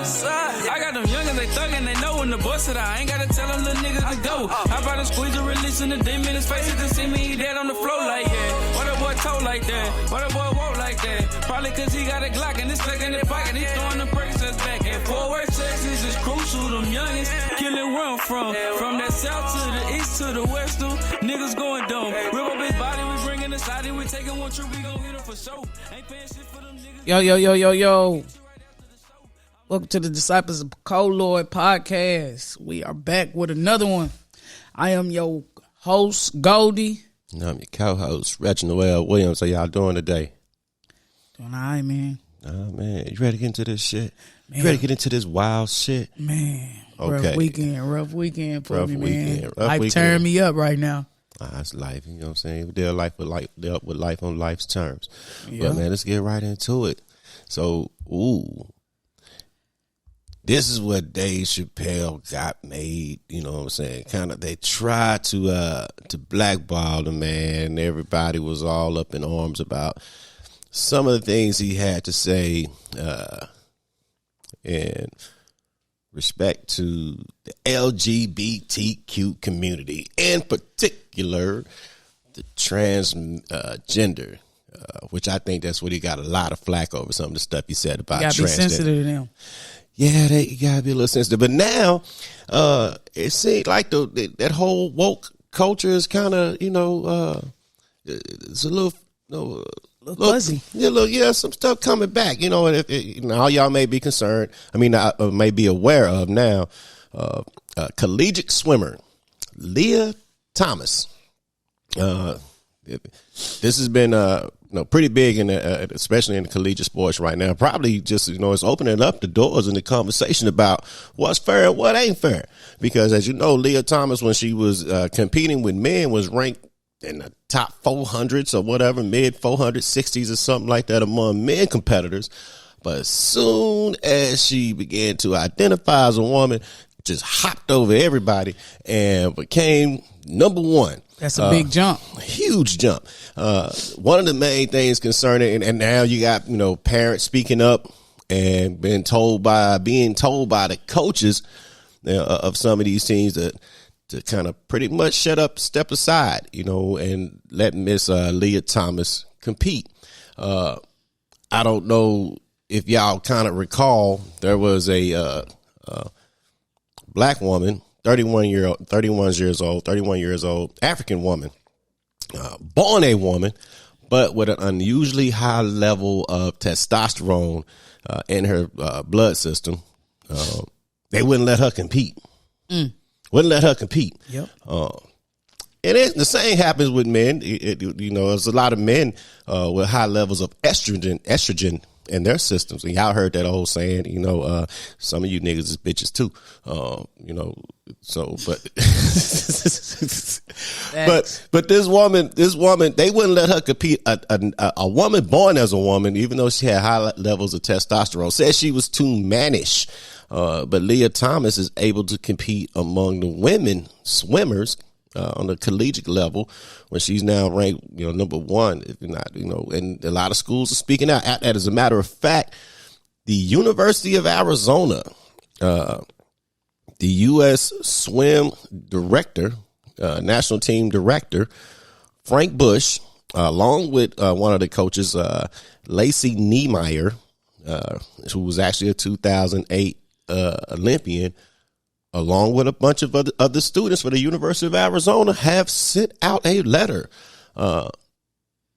I got them youngins, they thuggin', they know when to bust it out. I ain't gotta tell them little niggas to go. I brought a squeeze and release in the demon, his faces to see me, he dead on the floor like that. Why that boy told like that? Why that boy walk like that? Probably cause he got a Glock and it's stuck in his pocket. He throwing the Percocets back and forward. Texas is crucial, them youngins killing where I'm from. From that south to the east to the west, them niggas going dumb. Rip up his body, we bringing the side, we taking one trip, we gon' hit him for sure. Ain't paying shit for them niggas. Yo. Welcome to the Disciples of Kolord podcast. We are back with another one. I am your host, Goldie. And I'm your co-host, Reginald L. Williams. How y'all doing today? Doing all right, man. Oh, man. You ready to get into this shit? Man. You ready to get into this wild shit? Man. Okay. Rough weekend for me, man. Rough Life weekend. tearing me up right now. That's life, you know what I'm saying? We deal with life on life's terms. Yeah. But, man, let's get right into it. So, this is what Dave Chappelle got made, you know what I'm saying? Kind of, they tried to blackball the man. Everybody was all up in arms about some of the things he had to say in respect to the LGBTQ community, in particular, the transgender, which I think that's what he got a lot of flack over, some of the stuff he said about transgender. You gotta be sensitive to them. Yeah, you gotta be a little sensitive. But now, it seems like that whole woke culture is kind of, it's a little fuzzy. Yeah, some stuff coming back. And all y'all may be concerned. I mean, may be aware of now. Collegiate swimmer Leah Thomas. This has been pretty big especially in the collegiate sports right now. Probably just it's opening up the doors in the conversation about what's fair and what ain't fair. Because as you know, Leah Thomas, when she was competing with men, was ranked in the top 400s or whatever, mid 460s or something like that among men competitors. But as soon as she began to identify as a woman, just hopped over everybody and became number one. That's a big jump. Huge jump. One of the main things concerning, and now you got, parents speaking up and being told by the coaches of some of these teams to kind of pretty much shut up, step aside, and let Miss Leah Thomas compete. I don't know if y'all kind of recall, there was a black woman, 31 years old, African woman, born a woman, but with an unusually high level of testosterone in her blood system. They wouldn't let her compete. Wouldn't let her compete. Yep. And the same happens with men. There's a lot of men with high levels of estrogen in their systems. And y'all heard that old saying, some of you niggas is bitches too. But this woman, they wouldn't let her compete. A woman born as a woman, even though she had high levels of testosterone, said she was too mannish. But Leah Thomas is able to compete among the women swimmers on the collegiate level, when she's now ranked, number one, if not, and a lot of schools are speaking out. As a matter of fact, the University of Arizona, the U.S. swim director, national team director, Frank Bush, along with one of the coaches, Lacey Niemeyer, who was actually a 2008 Olympian, along with a bunch of other students for the University of Arizona, have sent out a letter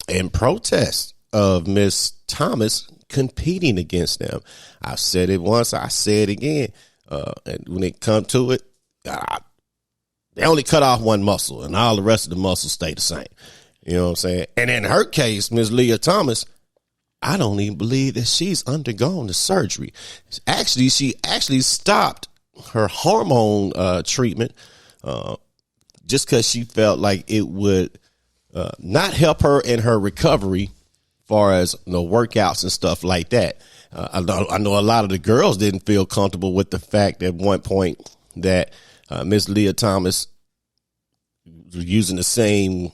in protest of Miss Thomas competing against them. I've said it once, I say it again. And when it comes to it, they only cut off one muscle and all the rest of the muscles stay the same. You know what I'm saying? And in her case, Miss Leah Thomas, I don't even believe that she's undergone the surgery. She actually stopped her hormone treatment just because she felt like it would not help her in her recovery, far as workouts and stuff like that. I know a lot of the girls didn't feel comfortable with the fact at one point that Miss Leah Thomas was using the same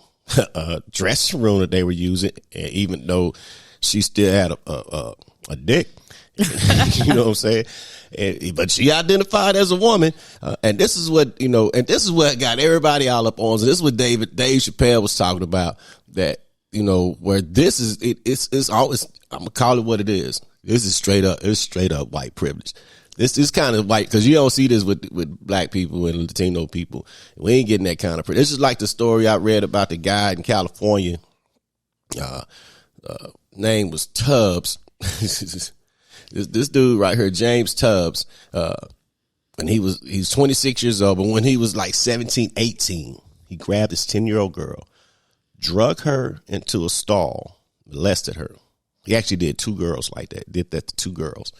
dressing room that they were using, and even though she still had a dick, You know what I'm saying? But she identified as a woman, and this is what got everybody all up on. So this is what Dave Chappelle was talking about. That where this is, it's always, I'm gonna call it what it is. This is straight up white privilege. This is kind of white, because you don't see this with black people and Latino people. We ain't getting that kind of privilege. This is like the story I read about the guy in California. Name was Tubbs. This dude right here, James Tubbs, when he's 26 years old, but when he was like 17, 18, he grabbed this 10-year-old girl, drug her into a stall, molested her. He actually did two girls like that, did that to two girls.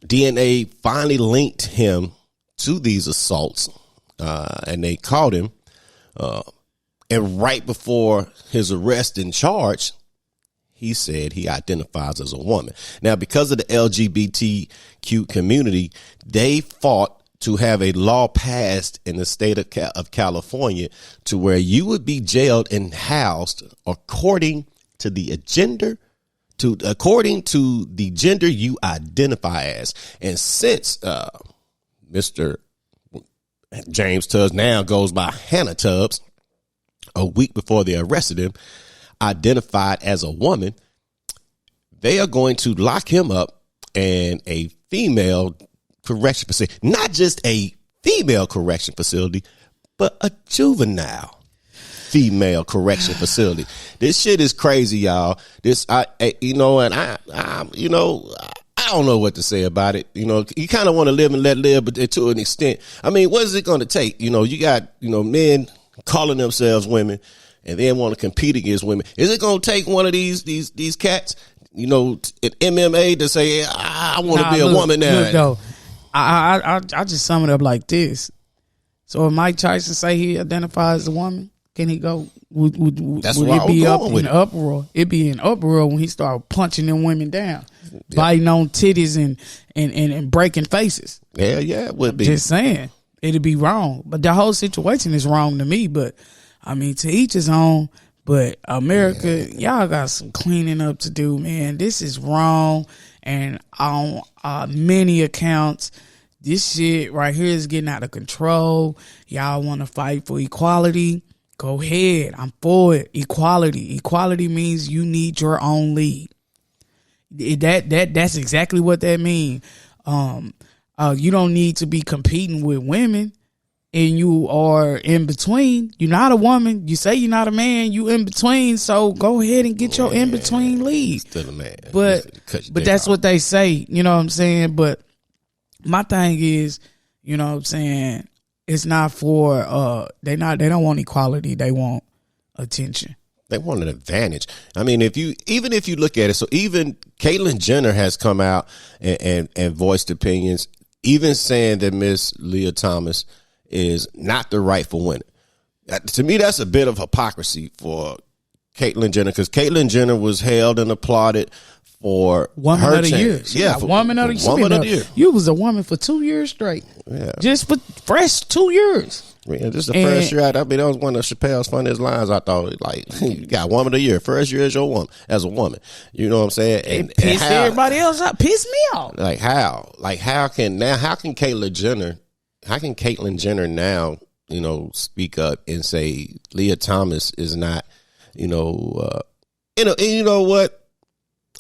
DNA finally linked him to these assaults, and they caught him. And right before his arrest and charge, he said he identifies as a woman. Now, because of the LGBTQ community, they fought to have a law passed in the state of California to where you would be jailed and housed according to the gender you identify as. And since Mr. James Tubbs now goes by Hannah Tubbs, a week before they arrested him, identified as a woman, they are going to lock him up in a female correction facility. Not just a female correction facility, but a juvenile female correction facility. This shit is crazy, y'all. I don't know what to say about it. You kind of want to live and let live, but to an extent, I mean, what is it going to take? You got, men calling themselves women and then want to compete against women. Is it going to take one of these cats, in MMA to say, I want to be a woman now? Look, though, I just sum it up like this. So if Mike Tyson say he identifies as a woman, can he go? Would it be up in uproar? It'd be in uproar when he start punching them women down, biting on titties and breaking faces. Yeah, it would be. Just saying, it'd be wrong. But the whole situation is wrong to me. But I mean, to each his own. But America, y'all got some cleaning up to do, man. This is wrong, and on many accounts, this shit right here is getting out of control. Y'all want to fight for equality? Go ahead. I'm for it. Equality. Equality means you need your own lead. That's exactly what that means. You don't need to be competing with women, and you are in between. You're not a woman. You say you're not a man. You in between. So go ahead and get your in between lead. Still a man. But that's what they say. You know what I'm saying? But my thing is, you know what I'm saying, it's not for they don't want equality, they want attention. They want an advantage. I mean, if you look at it, so even Caitlyn Jenner has come out and voiced opinions, even saying that Miss Leah Thomas is not the rightful winner. To me, that's a bit of hypocrisy for Caitlyn Jenner, because Caitlyn Jenner was held and applauded for woman of the year. Yeah, woman of the year. You was a woman for 2 years straight. Yeah, just for fresh 2 years. Yeah, this is the first year. That was one of Chappelle's funniest lines. I thought, like, you got woman of the year, first year as a woman. You know what I'm saying? And pissed everybody else out. Pissed me off. Like how? Like how can Caitlyn Jenner now, speak up and say Leah Thomas is not, you know what?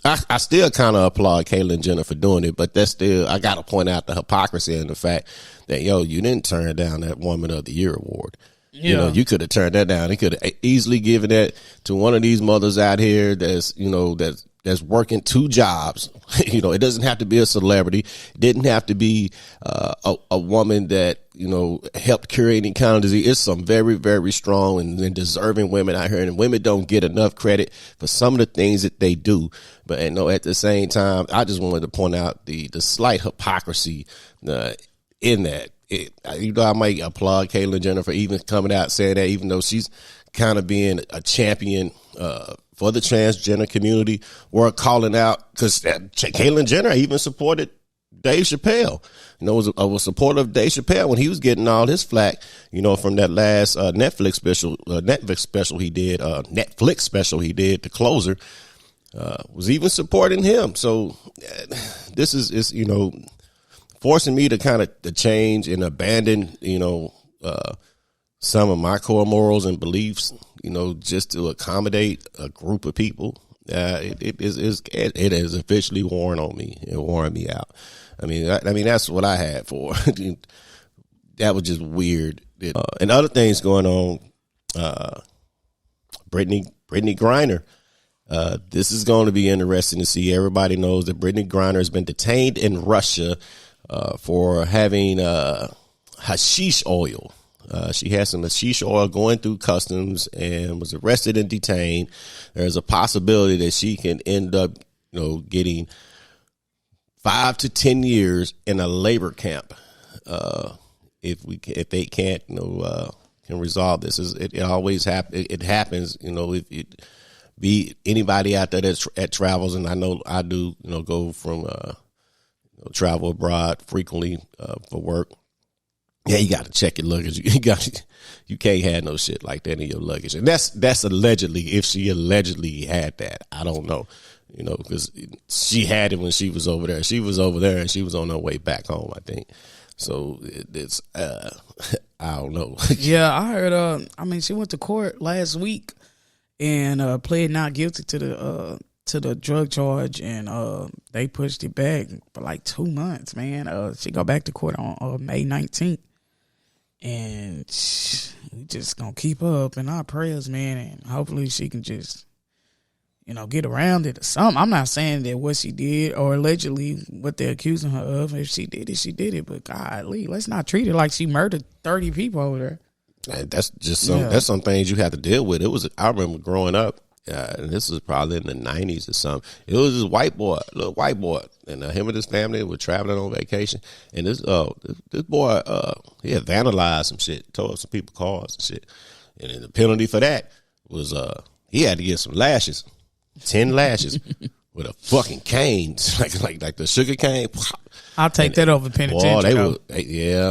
I still kind of applaud Caitlyn Jenner for doing it, but I got to point out the hypocrisy and the fact that, you didn't turn down that Woman of the Year award. Yeah. You could have turned that down. You could have easily given that to one of these mothers out here that's working two jobs. It doesn't have to be a celebrity. It didn't have to be a woman that, helped cure any kind of disease. It's some very, very strong and deserving women out here, and women don't get enough credit for some of the things that they do. But at the same time, I just wanted to point out the slight hypocrisy in that. I might applaud Caitlyn Jenner for even coming out saying that, even though she's kind of being a champion for the transgender community. We're calling out, because Caitlyn Jenner even supported Dave Chappelle. Was a supporter of Dave Chappelle when he was getting all his flack, from that last Netflix special he did, The Closer. was even supporting him. So this is forcing me to kind of to change and abandon, some of my core morals and beliefs, just to accommodate a group of people. It has officially worn on me. It worn me out. I mean, that's what I had for. That was just weird. And other things going on. Brittany Griner. This is going to be interesting to see. Everybody knows that Brittany Griner has been detained in Russia for having hashish oil. She had some hashish oil going through customs and was arrested and detained. There's a possibility that she can end up, getting 5 to 10 years in a labor camp if they can't, can resolve this. It always happens. It happens, if it be anybody out there that travels, and I know I do, go from travel abroad frequently for work. Yeah, you got to check your luggage. You can't have no shit like that in your luggage. And that's allegedly, if she allegedly had that. I don't know, because she had it when she was over there. She was over there and she was on her way back home, I think. So it's, I don't know. Yeah, I heard, she went to court last week and pled not guilty to the drug charge, and they pushed it back for like 2 months, man. She go back to court on May 19th. And we just gonna keep her up in our prayers, man, and hopefully she can just, get around it or something. I'm not saying that what she did or allegedly what they're accusing her of, if she did it, she did it. But golly, let's not treat her like she murdered 30 people over there. And that's just that's some things you have to deal with. I remember growing up, and this was probably in the 90s or something. It was this little white boy, and him and his family were traveling on vacation. And this boy, he had vandalized some shit, tore up some people's cars and shit. And then the penalty for that was he had to get some lashes, 10 lashes with a fucking cane, like the sugar cane. I'll take that over penitentiary.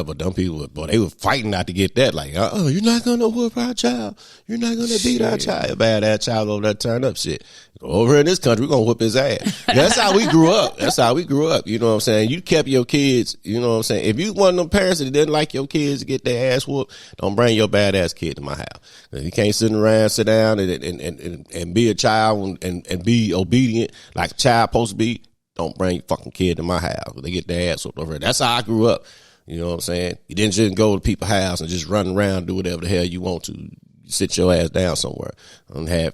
But them people, they were fighting not to get that. Like, you're not gonna whoop our child. You're not gonna beat our child. Bad child over there turn up shit. Over in this country, we're gonna whoop his ass. That's how we grew up. You know what I'm saying? You kept your kids. You know what I'm saying? If you one of them parents that didn't like your kids to get their ass whooped, don't bring your bad ass kid to my house. You can't sit down and be a child and be obedient like a child supposed to be. Don't bring your fucking kid to my house. They get their ass whooped over there. That's how I grew up. You know what I'm saying? You didn't just go to people's house and just run around, do whatever the hell you want to. You sit your ass down somewhere and have,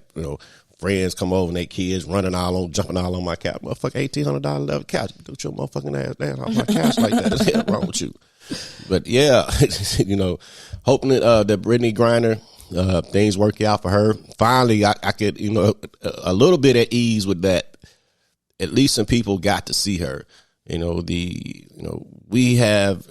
friends come over and they kids jumping all on my couch. Motherfucker, $1,800 leather couch. Get your motherfucking ass down on my couch like that. What's the hell wrong with you? But yeah, hoping that Brittany Griner, things work out for her. Finally, I could, a little bit at ease with that. At least some people got to see her. We have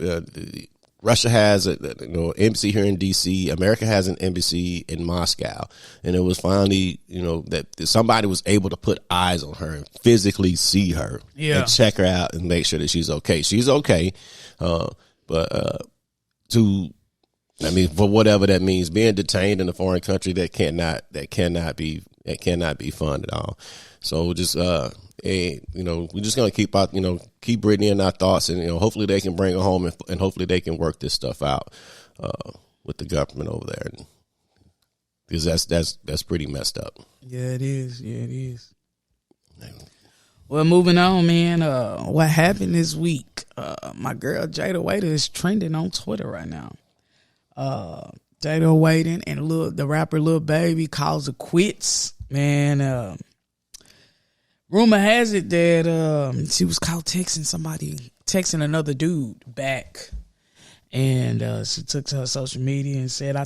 Russia has an embassy here in D.C. America has an embassy in Moscow, and it was finally that somebody was able to put eyes on her and physically see her and check her out and make sure that she's okay. She's okay, but for whatever that means, being detained in a foreign country that cannot be fun at all. So just we're just gonna keep Brittany in our thoughts, and hopefully they can bring her home, and hopefully they can work this stuff out with the government over there, because that's pretty messed up. Yeah, it is. Well, moving on, man. What happened this week? My girl Jada Waiter is trending on Twitter right now. Jada Waiter and the rapper Lil Baby calls it quits. Man, rumor has it that she was caught texting another dude back. And she took to her social media and said,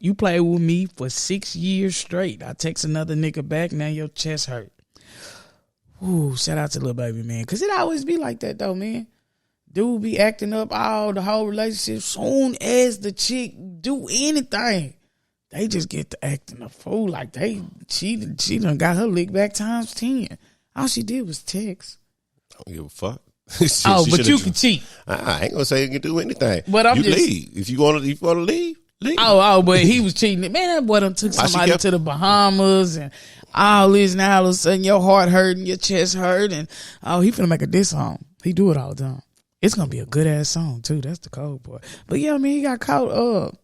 you played with me for 6 years straight. I text another nigga back, now your chest hurt. Ooh, shout out to Lil Baby, man. Because it always be like that, though, man. Dude be acting up the whole relationship. Soon as the chick do anything, they just get to acting a fool. Like she done got her lick back times 10. All she did was text. I don't give a fuck. But you can cheat. I ain't gonna say you can do anything. But you leave if you want to leave. Leave. But he was cheating. Man, that boy done took somebody to the Bahamas and all this now all of a sudden your heart hurting, your chest hurting. Oh, he finna make a diss song. He do it all the time. It's gonna be a good ass song too. That's the cold part. But yeah, I mean, he got caught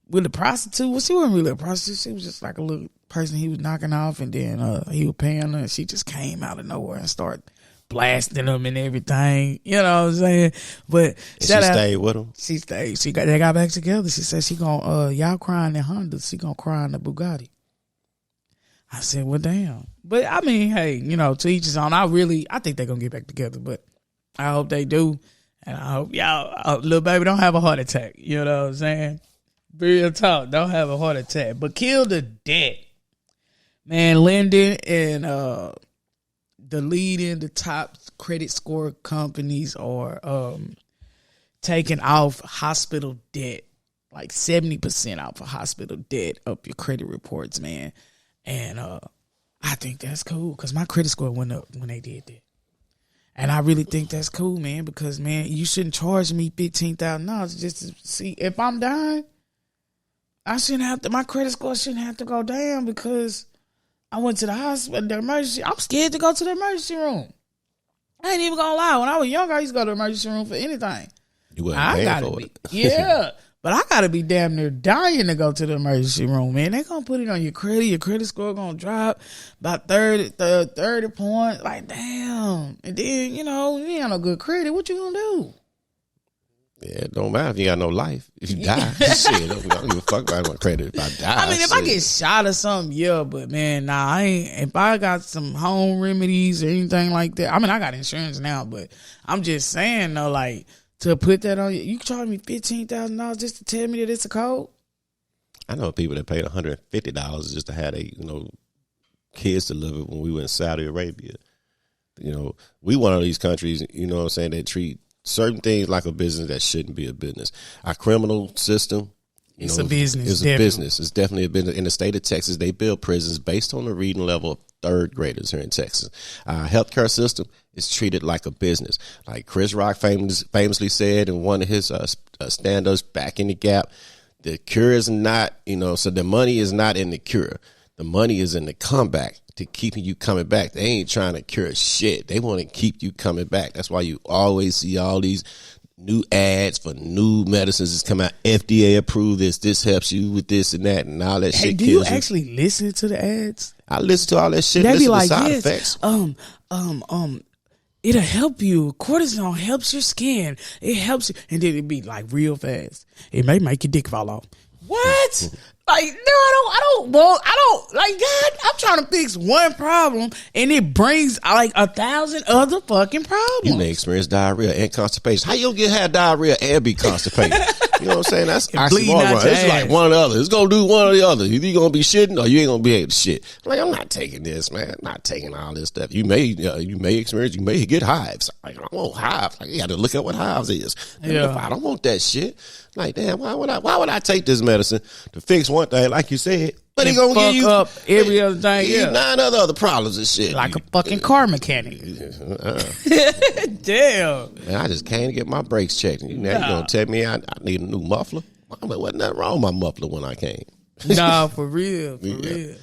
with the prostitute. Well, she wasn't really a prostitute. She was just like a little person he was knocking off, and then he was paying her, and she just came out of nowhere and started blasting him and everything. You know what I'm saying? But she stayed with him. She stayed. They got back together. She said she gonna y'all crying in Honda. She gonna cry in the Bugatti. I said, well, damn. But I mean, hey, you know, to each his own. I think they're gonna get back together, but I hope they do. And I hope y'all, little baby, don't have a heart attack. You know what I'm saying? Real talk. Don't have a heart attack. But kill the debt. Man, lending and the top credit score companies are taking off hospital debt, like 70% off of hospital debt up your credit reports, man. And I think that's cool because my credit score went up when they did that. And I really think that's cool, man, because, man, you shouldn't charge me $15,000 just to see if I'm dying. My credit score shouldn't have to go down because I went to the hospital, the emergency. I'm scared to go to the emergency room. I ain't even gonna lie. When I was younger, I used to go to the emergency room for anything. You wasn't paying for it. Yeah. But I gotta be damn near dying to go to the emergency room, man. They gonna put it on your credit. Your credit score gonna drop about 30 points. Like, damn. And then, you know, you ain't got no good credit. What you gonna do? Yeah, it don't matter if you got no life. If you die, shit, I don't give a fuck about my credit. If I die, I mean, if I get shot or something, yeah, but man, nah, I ain't. If I got some home remedies or anything like that, I mean, I got insurance now, but I'm just saying though, like, to put that on you charge me $15,000 just to tell me that it's a code? I know people that paid $150 just to have their, kids delivered when we were in Saudi Arabia. We one of these countries, you know what I'm saying, that treat certain things like a business that shouldn't be a business. Our criminal system, it's a business. It's a business. It's definitely a business. In the state of Texas, they build prisons based on the reading level of third graders here in Texas. Our healthcare system is treated like a business. Like Chris Rock famously said in one of his stand-ups back in the Gap, the cure is not, so the money is not in the cure. The money is in the comeback to keeping you coming back. They ain't trying to cure shit. They want to keep you coming back. That's why you always see all these new ads for new medicines that's come out. FDA approved this. This helps you with this and that and all that shit. Do you actually listen to the ads? I listen to all that shit. They be like, side yes, effects. It'll help you. Cortisone helps your skin. It helps you. And then it'd be like real fast. It may make your dick fall off. What? Like, no, I don't, like, God, I'm trying to fix one problem and it brings like 1,000 other fucking problems. You may experience diarrhea and constipation. How you gonna have diarrhea and be constipated? You know what I'm saying? That's oxymoron. It's like one or the other. It's gonna do one or the other. Either you gonna be shitting or you ain't gonna be able to shit. Like, I'm not taking this, man. I'm not taking all this stuff. You may get hives. Like, I want hives. Like, you got to look at what hives is. Yeah. I don't want that shit. Like, damn, why would I take this medicine to fix one thing, like you said, but he gonna give you up every other thing? Yeah, 9 other problems and shit. Like a fucking car mechanic. Damn. Man, I just came to get my brakes checked. You gonna tell me I need a new muffler? Wasn't nothing wrong with my muffler when I came. Nah, for real, real.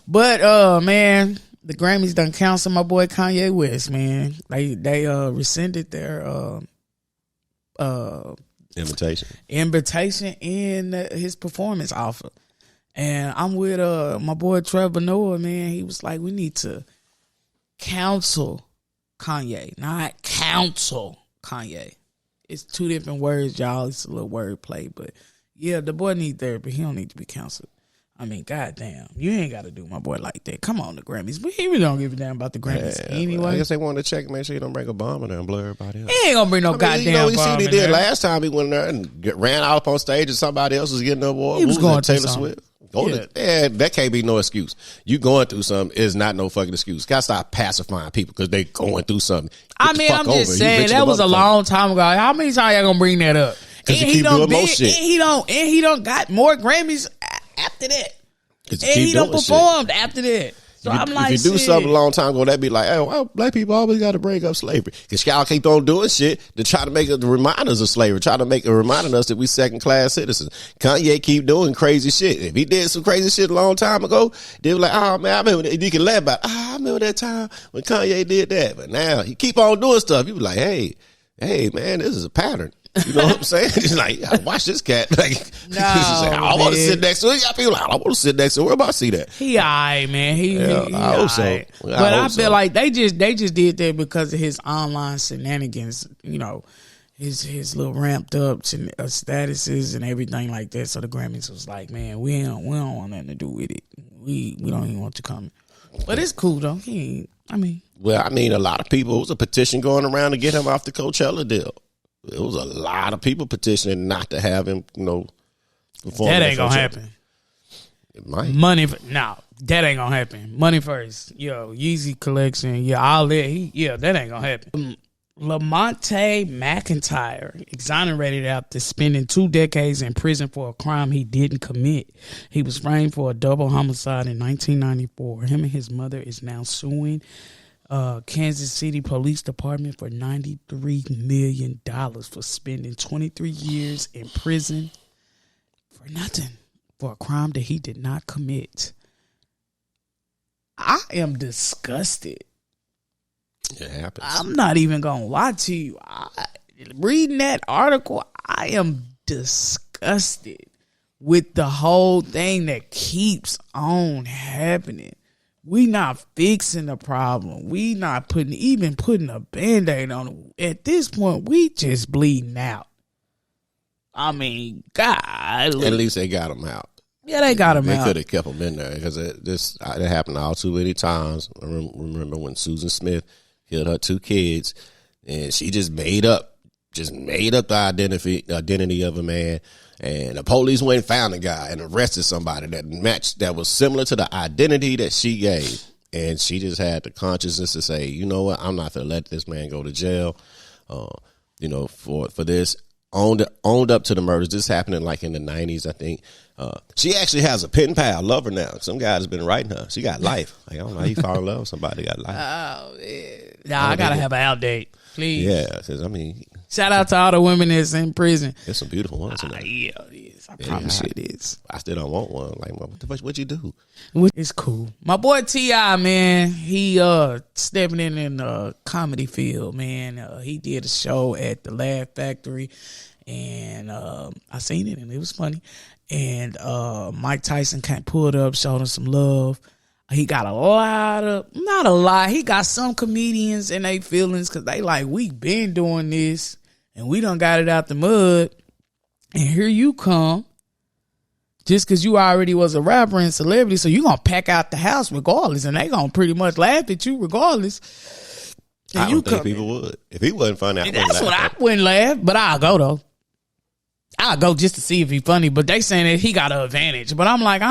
But man, the Grammys done cancel my boy Kanye West. Man, they rescinded their invitation in his performance offer. And I'm with my boy Trevor Noah, man. He was like, we need to counsel Kanye, not counsel Kanye. It's two different words, y'all. It's a little wordplay, but yeah, the boy need therapy. He don't need to be counseled. I mean, goddamn, you ain't got to do my boy like that. Come on, the Grammys. But he really don't give a damn about the Grammys anyway. I guess they wanted to check, make sure he don't bring a bomb in there and blow everybody up. He ain't gonna bring no goddamn bomb. You see what he did last time. He went in there and ran out on stage and somebody else was getting the award. He was going to Taylor Swift. That can't be no excuse. You going through something is not no fucking excuse. Gotta stop pacifying people because they going through something. I mean, I'm just saying that was a long time ago. How many times y'all gonna bring that up? Because you keep doing more shit. And he don't got more Grammys after that. And he done performed after that. So I'm like, if you do something a long time ago, that'd be like, hey, well, black people always got to bring up slavery. Because y'all keep on doing shit to try to make it remind us of slavery, try to make it reminding us that we second-class citizens. Kanye keep doing crazy shit. If he did some crazy shit a long time ago, they were like, oh, man, I remember that. You can laugh about, I remember that time when Kanye did that. But now he keep on doing stuff. You be like, hey, man, this is a pattern. You know what I'm saying? It's like, watch this cat. Like, No, I want to sit next to him. Y'all people like, I want to sit next to him. Where about to see that? He alright, man. He I hope so. alright. Well, But I I hope feel so. like they just did that because of his online shenanigans. You know, his little ramped up statuses and everything like that. So the Grammys was like, man, we don't want nothing to do with it. We don't even want you coming. But it's cool though. Well, I mean, a lot of people. It was a petition going around to get him off the Coachella deal. It was a lot of people petitioning not to have him, perform. That ain't gonna happen. It might. That ain't gonna happen. Money first. Yo, Yeezy collection. All that. That ain't gonna happen. Lamonte McIntyre exonerated after spending 2 decades in prison for a crime he didn't commit. He was framed for a double homicide in 1994. Him and his mother is now suing Kansas City Police Department for $93 million for spending 23 years in prison for nothing, for a crime that he did not commit. I am disgusted. It happens. I'm not even gonna lie to you. Reading that article, I am disgusted with the whole thing that keeps on happening. We not fixing the problem. We not putting a Band-Aid on it. At this point, we just bleeding out. I mean, God. At least they got him out. Yeah, they got him out. They could have kept him in there because it happened all too many times. I remember when Susan Smith killed her 2 kids, and she just made up the identity of a man. And the police went and found a guy and arrested somebody that was similar to the identity that she gave. And she just had the consciousness to say, you know what, I'm not going to let this man go to jail, for this. Owned up to the murders. This happened in the 90s, I think. She actually has a pen pal lover now. Some guy has been writing her. She got life. I don't know how you fall in love with somebody that got life. Oh, yeah. Nah, I gotta have an out date, please. Yeah, because shout out to all the women that's in prison. there's some beautiful ones in there. Yeah, it is. I promise you it is. I still don't want one. Like, what'd you do? It's cool. My boy T.I., man, he stepping in the comedy field, man. He did a show at the Laugh Factory, and I seen it, and it was funny. And Mike Tyson pulled up, showed him some love. He got he got some comedians in their feelings because they like, we been doing this and we done got it out the mud. And here you come, just because you already was a rapper and celebrity, so you going to pack out the house regardless, and they going to pretty much laugh at you regardless. And I don't think people would. If he wasn't funny, I wouldn't laugh, but I'll go though. I'll go just to see if he's funny, but they saying that he got an advantage. But I'm like,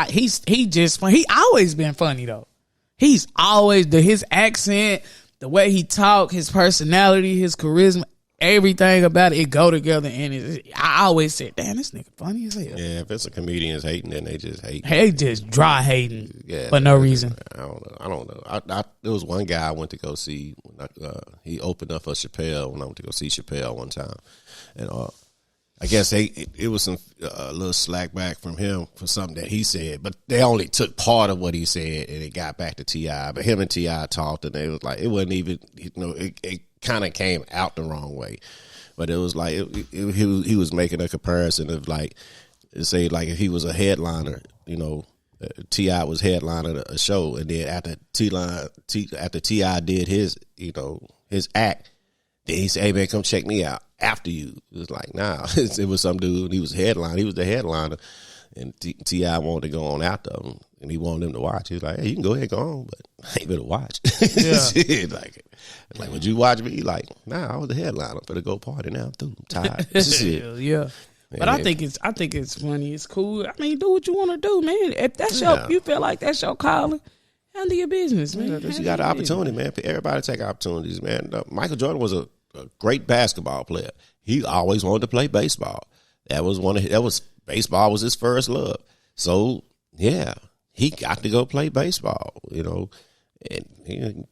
he just funny. He always been funny though. He's always his accent, the way he talk, his personality, his charisma, everything about it go together. And I always said, damn, this nigga funny as hell. Yeah, if it's a comedian's hating, then they just hate. They just dry hating for no reason. I don't know. There was one guy I went to go see. He opened up for Chappelle when I went to go see Chappelle one time. And I guess it was some a little slack back from him for something that he said, but they only took part of what he said and it got back to T.I. But him and T.I. talked, and it was like it wasn't even it kind of came out the wrong way. But it was like he was making a comparison of say if he was a headliner, T.I. was headlining a show, and then after T.I. did his his act, then he said, "Hey man, come check me out after you." It was like, nah, it was some dude. He was headliner. He was the headliner, and T.I. wanted to go on after him, and he wanted him to watch. He was like, "Hey, you can go ahead, go on, but I ain't better watch." Yeah. Shit, like, would you watch me? Like, nah, I was the headliner. Better go party now. I'm through. I'm tired. Shit. Yeah. But I think it's funny. It's cool. I mean, do what you want to do, man. If that's you feel like that's your calling, handle your business, man. You got an opportunity, man. For everybody to take opportunities, man. Michael Jordan was a great basketball player. He always wanted to play baseball. Baseball was his first love. So yeah, he got to go play baseball, and he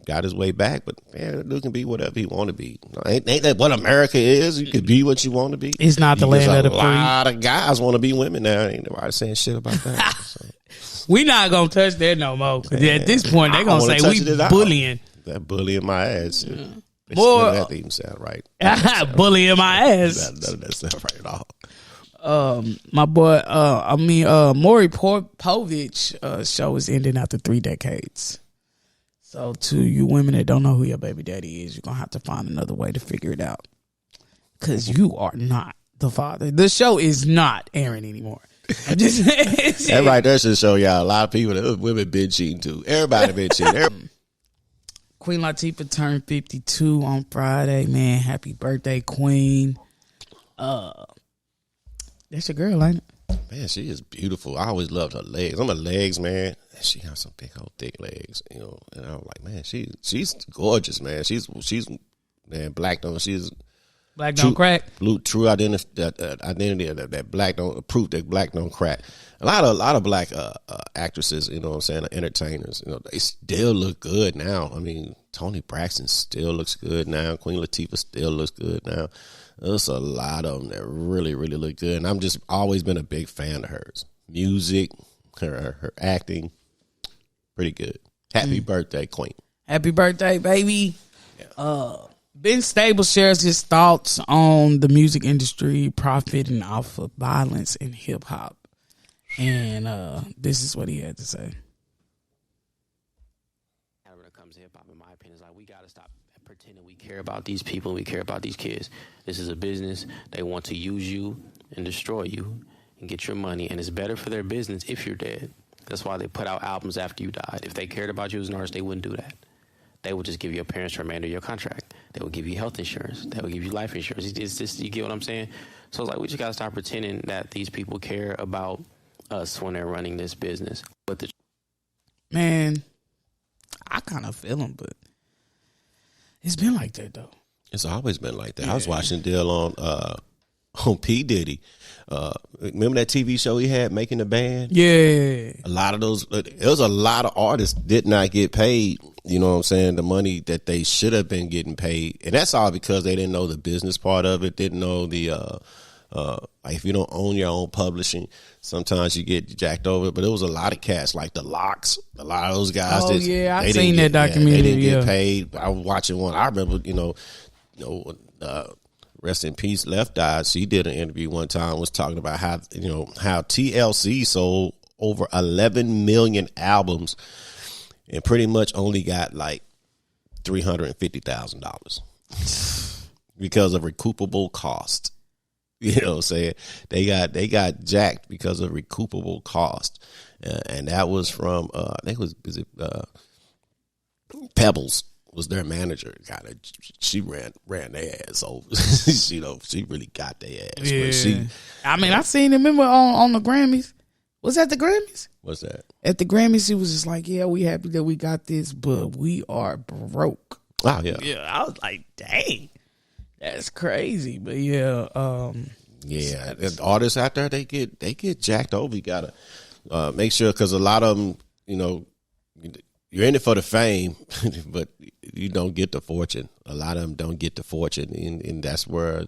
got his way back. But man, dude can be whatever he want to be. Ain't that what America is? You could be what you want to be. It's not the land of the free. A lot of guys want to be women now. Ain't nobody saying shit about that. So. We not gonna touch that no more. Cause at this point, they gonna say we bullying. That bullying my ass. Yeah. More, that even sound right. Bullying my ass. None of that sound right at all. My boy, Maury Povich show is ending after 3 decades. So to you women that don't know who your baby daddy is, you're gonna have to find another way to figure it out. Cause you are not the father. The show is not airing anymore. I'm just that right there should show y'all a lot of people that women been cheating too. Everybody been cheating. Queen Latifah turned 52 on Friday. Man, happy birthday, Queen. That's your girl, ain't it? Man, she is beautiful. I always loved her legs. I'm a legs man. She got some big old thick legs, And I was like, man, she's gorgeous, man. She's man, black don't she's black don't crack. True identity that black don't proof that black don't crack. A lot of black actresses, you know what I'm saying, entertainers, they still look good now. I mean, Toni Braxton still looks good now. Queen Latifah still looks good now. There's a lot of them that really, really look good. And I'm just always been a big fan of hers. Music, her acting, pretty good. Happy birthday, Queen. Happy birthday, baby. Yeah. Ben Stable shares his thoughts on the music industry profiting off of violence in hip hop. And this is what he had to say. When it comes to hip hop, in my opinion, is like we gotta stop pretending we care about these people and we care about these kids. This is a business. They want to use you and destroy you and get your money, and it's better for their business if you're dead. That's why they put out albums after you died. If they cared about you as an artist, they wouldn't do that. They would just give your parents the remainder of your contract. They would give you health insurance. They would give you life insurance. It's just, you get what I'm saying? So it's like we just gotta stop pretending that these people care about us when they're running this business. But man, I kind of feel him, but it's been like that though. It's always been like that. Yeah. I was watching a deal on P. Diddy. Remember that TV show he had, Making the Band? Yeah. A lot of those, there was a lot of artists did not get paid, you know what I'm saying, the money that they should have been getting paid. And that's all because they didn't know the business part of it, didn't know the, like if you don't own your own publishing, sometimes you get jacked over. But there was a lot of cats, like the Locks, a lot of those guys. Oh, yeah, I've seen that documentary. They didn't get paid. I was watching one. I remember, rest in peace, Left Eye. She did an interview one time, was talking about how TLC sold over 11 million albums and pretty much only got like $350,000 because of recoupable cost. You know what I'm saying? They got jacked because of recoupable cost. And that was from, I think it was Pebbles was their manager. She ran their ass over. She really got their ass. Yeah. I seen him, remember on the Grammys. Was that the Grammys? What's that? At the Grammys, he was just like, yeah, we happy that we got this, but we are broke. Oh, yeah. Yeah, I was like, dang, that's crazy. But yeah. Yeah, the artists out there, they get jacked over. You got to make sure, because a lot of them, you're in it for the fame, but you don't get the fortune. A lot of them don't get the fortune, and that's where,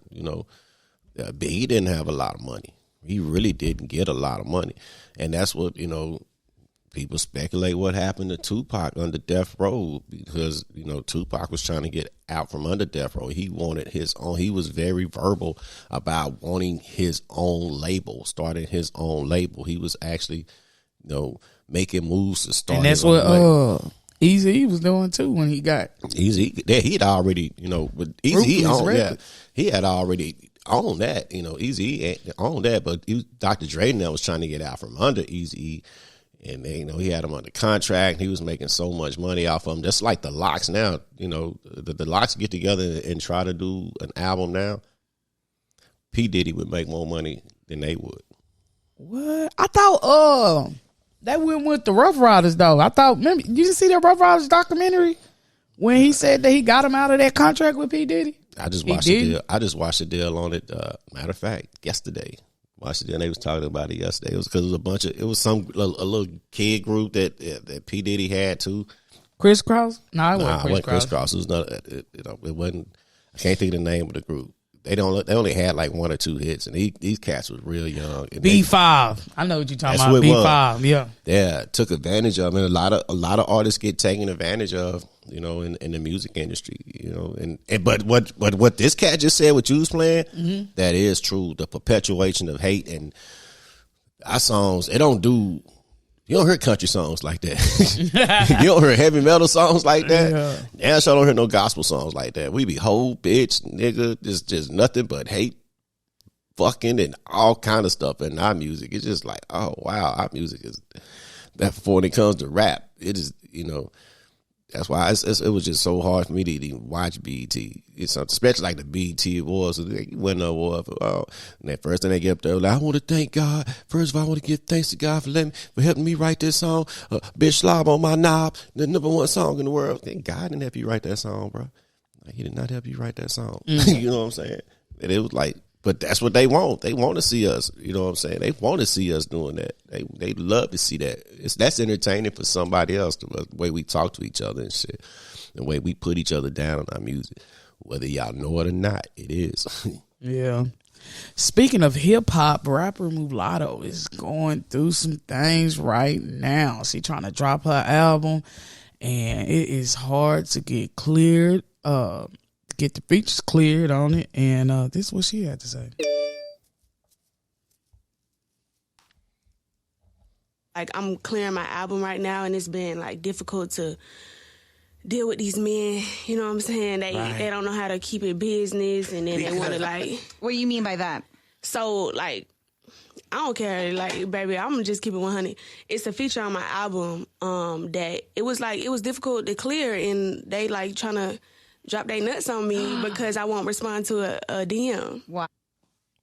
Biggie didn't have a lot of money. He really didn't get a lot of money. And that's what, people speculate what happened to Tupac under Death Row, because, Tupac was trying to get out from under Death Row. He wanted his own. He was very verbal about wanting his own label, starting his own label. He was actually, making moves to start. And that's what Eazy was doing too when he got Eazy. He'd already, with Eazy, he had already owned that. Eazy owned that, but Dr. Dre now was trying to get out from under Eazy, and he had him under contract. He was making so much money off of him. Just like the Locks now. The Locks get together and try to do an album now. P. Diddy would make more money than they would. What? I thought that went with the Rough Riders though. I thought, remember, you didn't see that Rough Riders documentary when he said that he got him out of that contract with P. Diddy? I just watched the deal. I just watched the deal on it. Matter of fact, yesterday. Washington, they was talking about it yesterday. It was because it was a little kid group that P. Diddy had too. Crisscross? No, it Nah, wasn't Crisscross. It was not. It wasn't. I can't think of the name of the group. They only had like 1 or 2 hits, and these cats was real young. And B5. I know what you're talking That's about. what it B5. was. Yeah. Yeah, took advantage of, and a lot of artists get taken advantage of, you know, in the music industry, you know, and but what this cat just said, what you was playing, that is true. The perpetuation of hate and our songs, it don't do. You don't hear country songs like that. You don't hear heavy metal songs like that. Yeah. Damn sure don't hear no gospel songs like that. We be hoe, bitch, nigga, just nothing but hate, fucking, and all kind of stuff in our music. It's just like, oh wow, our music is that. When it comes to rap, it is, you know, that's why it was just so hard for me to even watch BET. It's especially like the BET Awards. They win the award for, and that first thing they get up there, like, I want to thank God. First of all, I want to give thanks to God for helping me write this song. Bitch Slob on my knob, the #1 song in the world. Thank God didn't help you write that song, bro. Like, he did not help you write that song. You know what I'm saying? And it was like, but that's what they want. They want to see us. You know what I'm saying? They want to see us doing that. They love to see that. That's entertaining for somebody else. The way we talk to each other and shit, the way we put each other down on our music, whether y'all know it or not, it is. Yeah. Speaking of hip hop, rapper Mulatto is going through some things right now. She trying to drop her album, and it is hard to get cleared. Get the features cleared on it, and this is what she had to say. Like, I'm clearing my album right now, and it's been like difficult to deal with these men. You know what I'm saying? They don't know how to keep it business, and then they want to like. What do you mean by that? So like, I don't care. Like, baby, I'm gonna just keep it 100. It's a feature on my album that it was difficult to clear, and they like trying to drop their nuts on me because I won't respond to a DM. Wow.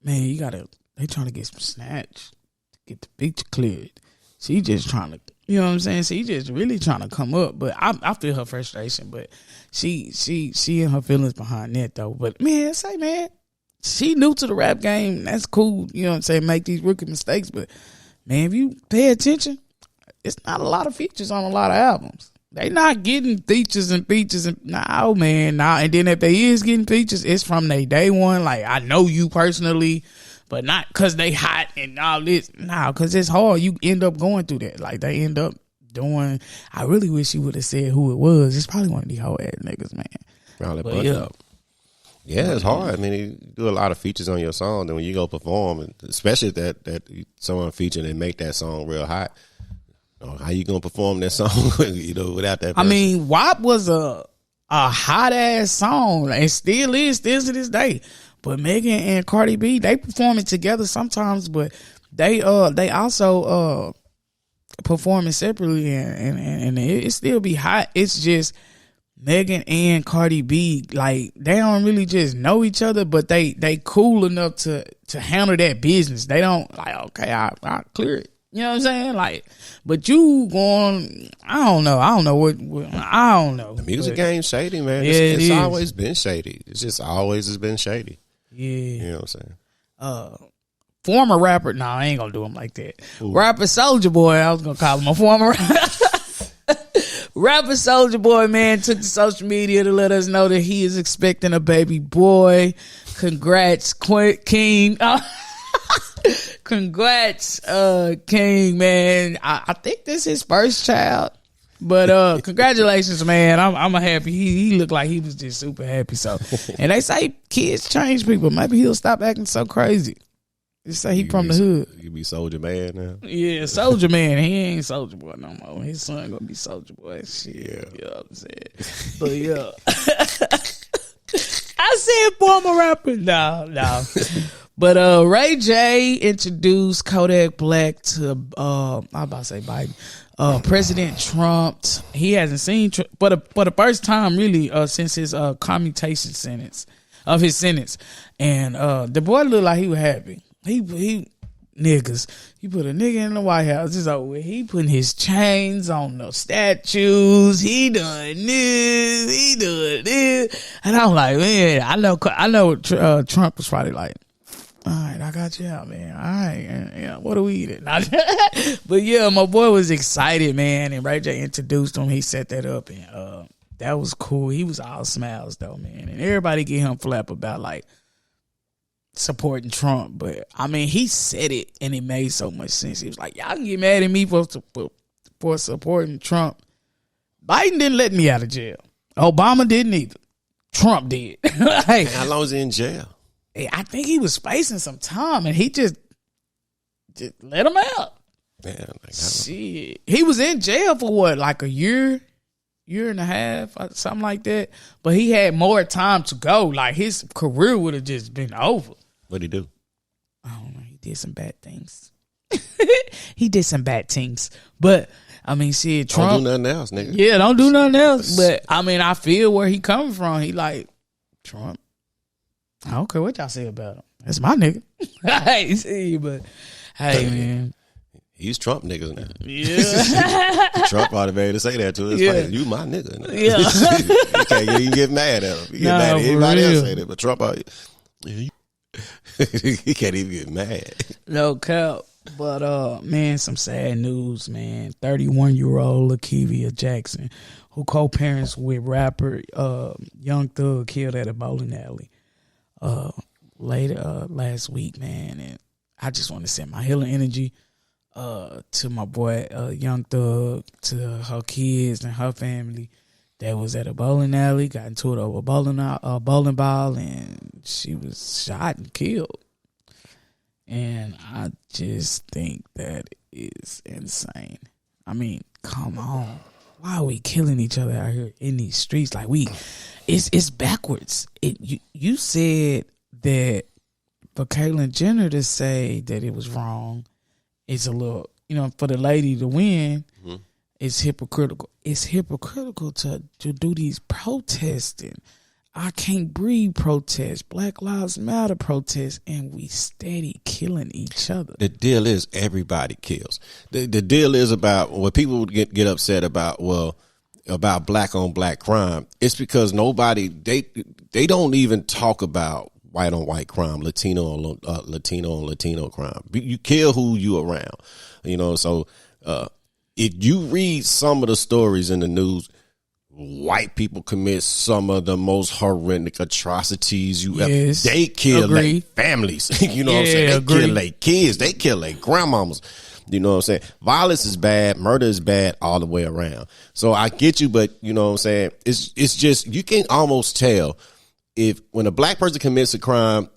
Man, they trying to get some snatch to get the feature cleared. She just trying to, you know what I'm saying? She just really trying to come up. But I feel her frustration. But she and her feelings behind that though. But man, she new to the rap game. That's cool. You know what I'm saying? Make these rookie mistakes. But man, if you pay attention, it's not a lot of features on a lot of albums. They not getting features and no, man. Nah. And then if they is getting features, it's from their day one. Like, I know you personally, but not because they hot and all this. Nah, because it's hard. You end up going through that. Like, they end up doing. I really wish she would have said who it was. It's probably one of these whole ass niggas, man. Probably bunch up. Yeah, it's hard. I mean, you do a lot of features on your song. Then when you go perform, and especially that someone featured and make that song real hot. How you gonna perform that song, you know, without that person? I mean, WAP was a hot ass song, and still to this day. But Megan and Cardi B, they perform it together sometimes, but they also perform it separately, and it still be hot. It's just Megan and Cardi B, like, they don't really just know each other, but they cool enough to handle that business. They don't like, okay, I'll clear it. You know what I'm saying? Like, but you going, I don't know what I don't know. The music game's shady, man. Yeah, it's always been shady. It's just always has been shady. Yeah. You know what I'm saying? Former rapper, I ain't gonna do him like that. Ooh. Rapper Soulja Boy, I was gonna call him a former rapper Soulja Boy, man, took to social media to let us know that he is expecting a baby boy. Congrats, King. Congrats, King, man. I think this is his first child. But congratulations, man. I'm happy. He looked like he was just super happy. So, and they say kids change people. Maybe he'll stop acting so crazy. They say he from the hood. You be Soulja Man now. Yeah, Soulja Man. He ain't Soulja Boy no more. His son gonna be Soulja Boy. Shit, yeah. You know what I'm saying? But yeah, I said former rapper. No. But Ray J introduced Kodak Black to I'm about to say Biden. President Trump. He hasn't seen for the first time really since his commutation sentence of his sentence, and the boy looked like he was happy. He niggas. He put a nigga in the White House. It's over with. He putting his chains on the statues. He done this. He done this. And I'm like, man, I know. Trump was probably like, All right, I got you out, man. All right, yeah. What are we eating? But yeah, my boy was excited, man, and Ray J introduced him. He set that up, and that was cool. He was all smiles though, man, and everybody get him flap about like supporting Trump, but I mean, he said it, and it made so much sense. He was like, "Y'all can get mad at me for supporting Trump. Biden didn't let me out of jail. Obama didn't either. Trump did." Like, How long is he in jail? I think he was facing some time, and he just let him out. Man, Shit, he was in jail for what, like a year and a half, something like that. But he had more time to go. Like his career would have just been over. what'd he do? I don't know. He did some bad things. He did some bad things, but I mean, shit, Trump. Don't do nothing else, nigga. Yeah, don't do nothing else. But I mean, I feel where he coming from. He like Trump. I don't care what y'all say about him. That's my nigga. Hey, see, but hey, man. He's Trump niggas now. Yeah. Trump ought to be able to say that to his face. You my nigga. Yeah. You can't even get mad at him. You get mad at anybody for else real. say that, but Trump, he can't even get mad. No cap. But man, some sad news, man. 31-year-old Lakevia Jackson, who co-parents with rapper Young Thug, killed at a bowling alley later last week, man. And I just want to send my healing energy to my boy Young Thug, to her kids and her family that was at a bowling alley, got into it over a bowling ball, and she was shot and killed. And I just think that is insane. I mean, come on. Why are we killing each other out here in these streets? Like it's backwards. You said that for Caitlyn Jenner to say that it was wrong, it's a little, for the lady to win, it's hypocritical. It's hypocritical to do these protests and I Can't Breathe protests, Black Lives Matter protests, and we steady killing each other. The deal is everybody kills. The deal is about when people get upset about black on black crime. It's because they don't even talk about white on white crime, Latino on Latino crime. You kill who you around, So if you read some of the stories in the news, white people commit some of the most horrific atrocities you ever. They kill their families. You know what I'm saying? They kill their kids. They kill their grandmamas. You know what I'm saying? Violence is bad. Murder is bad all the way around. So I get you, but you know what I'm saying? It's just, you can almost tell if when a black person commits a crime,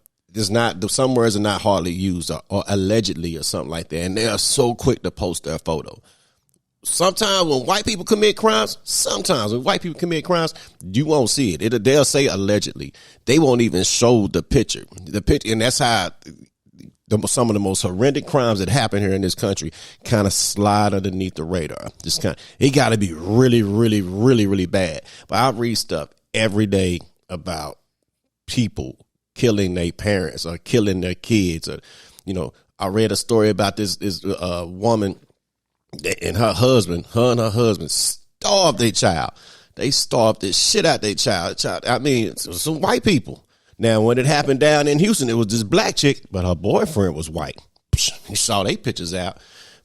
some words are not hardly used or allegedly or something like that. And they are so quick to post their photo. Sometimes when white people commit crimes, you won't see it. They'll say allegedly. They won't even show the picture. And that's how some of the most horrendous crimes that happen here in this country kind of slide underneath the radar. It got to be really, really, really, really bad. But I read stuff every day about people killing their parents or killing their kids. Or, I read a story about this woman and her husband starved their child. They starved the shit out their child. I mean, some white people. Now, when it happened down in Houston, it was this black chick, but her boyfriend was white. He saw their pictures out.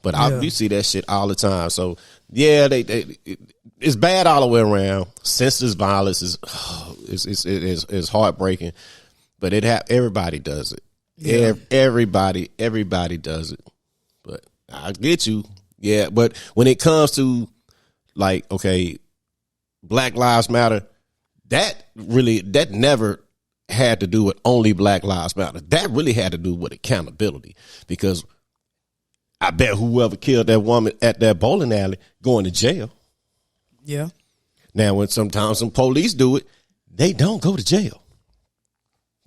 But you see that shit all the time. So, yeah, it's bad all the way around. Senseless violence is heartbreaking. But everybody does it. Yeah. Everybody does it. But I get you. Yeah, but when it comes to like, okay, Black Lives Matter, that never had to do with only Black Lives Matter. That really had to do with accountability, because I bet whoever killed that woman at that bowling alley going to jail. Yeah. Now, when sometimes some police do it, they don't go to jail.